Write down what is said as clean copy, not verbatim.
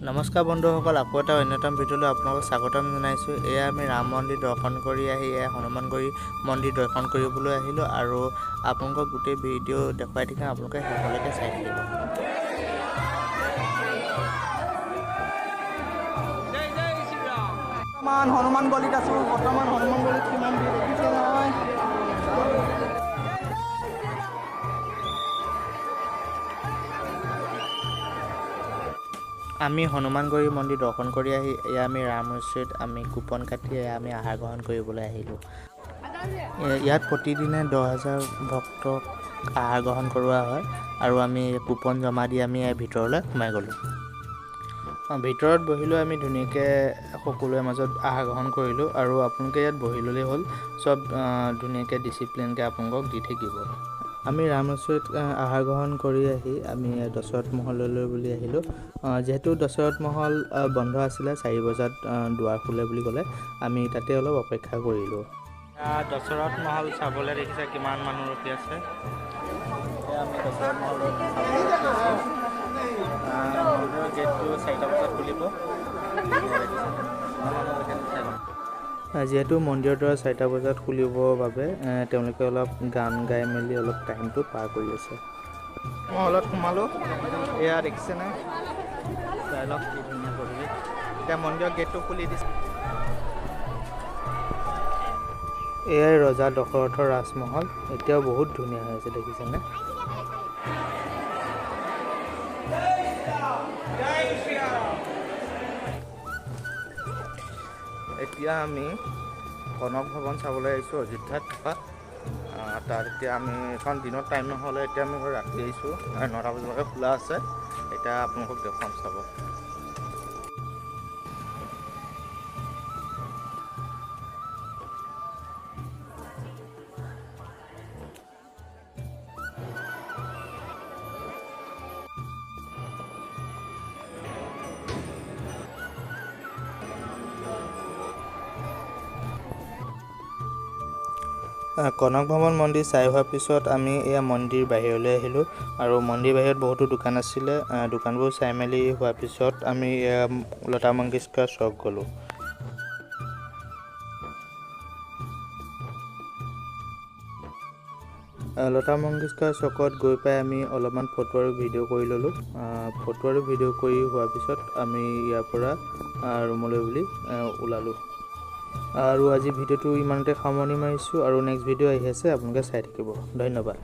নমস্কাৰ বন্ধুসকল, আকৌ এটা অন্যতম ভিডিঅ'লৈ আপোনালোকক স্বাগতম জনাইছোঁ। এয়া আমি ৰাম মন্দিৰ দৰ্শন কৰি আহি এয়া হনুমানগুৰি মন্দিৰ দৰ্শন কৰিবলৈ আহিলোঁ আৰু আপোনালোকক গোটেই ভিডিঅ' দেখুৱাই থাকিম, আপোনালোকে শেষলৈকে চাই থাকিব। বৰ্তমান হনুমানগলিত আছোঁ। বৰ্তমান হনুমানগলিত কিমান ভিৰ দেখিছে নহয়। আমি হনুমানগুৰি মন্দিৰ দৰ্শন কৰি আহি এয়া আমি ৰামচৰিত আমি কুপন কাটি আমি আহাৰ গ্ৰহণ কৰিবলৈ আহিলোঁ। ইয়াত প্ৰতিদিনে 10,000 ভক্তক আহাৰ গ্ৰহণ কৰোৱা হয় আৰু আমি কুপন জমা দি আমি ভিতৰলৈ সোমাই গ'লোঁ। ভিতৰত বহিলৈ আমি ধুনীয়াকৈ সকলোৰে মাজত আহাৰ গ্ৰহণ কৰিলোঁ আৰু আপোনালোকে ইয়াত বহি ল'লেই হ'ল, চব ধুনীয়াকৈ ডিচিপ্লিনকৈ আপোনালোকক দি থাকিব। আমি ৰামচৰিত আহাৰ গ্ৰহণ কৰি আহি আমি দশৰথ মহললৈ বুলি আহিলোঁ। যিহেতু দশৰথ মহল বন্ধ আছিলে, 4 বজাত দুৱাৰ খোলে বুলি ক'লে, আমি তাতে অলপ অপেক্ষা কৰিলোঁ। দশৰথ মহল চাবলৈ দেখিছে কিমান মানুহ ৰখি আছে। আমি দশৰথ মহলত মন্দিৰৰ গেটটো 4টা বজাত খুলিব। যিহেতু মন্দিৰৰ দ্বাৰ 4টা বজাত খুলিবৰ বাবে তেওঁলোকে অলপ গান গাই মেলি অলপ টাইমটো পাৰ কৰি আছে। মহলত সোমালোঁ, এয়া দেখিছেনে, চাই লওক কি ধুনীয়া পৰিৱেশ। এতিয়া মন্দিৰৰ গেটটো খুলি দিছে। এয়াই ৰজা দশৰথৰ ৰাজমহল, এতিয়াও বহুত ধুনীয়া হৈ আছে, দেখিছেনে। এতিয়া আমি কনক ভৱন চাবলৈ আহিছোঁ, অযোধ্যাত থকা। তাত এতিয়া আমি এখন দিনত টাইম নহ'লে এতিয়া আমি ৰাতি আহিছোঁ, 9টা বজালৈকে খোলা আছে। এতিয়া আপোনালোকক দেখুৱাম, চাব। কনক ভৱন মন্দিৰ চাই হোৱাৰ পিছত আমি এয়া মন্দিৰ বাহিৰলৈ আহিলোঁ আৰু মন্দিৰ বাহিৰত বহুতো দোকান আছিলে। দোকানবোৰ চাই মেলি হোৱাৰ পিছত আমি এয়া লতা মংগেশকাৰ চক গ'লোঁ। লতা মংগেশকাৰ চকত গৈ পাই আমি অলপমান ফটো আৰু ভিডিঅ' কৰি ল'লোঁ। ফটো আৰু ভিডিঅ' কৰি হোৱাৰ পিছত আমি ইয়াৰ পৰা ৰুমলৈ বুলি ওলালোঁ। আৰু আজি ভিডিঅ'টো ইমানতে সামৰণি মাৰিছোঁ আৰু নেক্সট ভিডিঅ' আহি আছে, আপোনালোকে চাই থাকিব। ধন্যবাদ।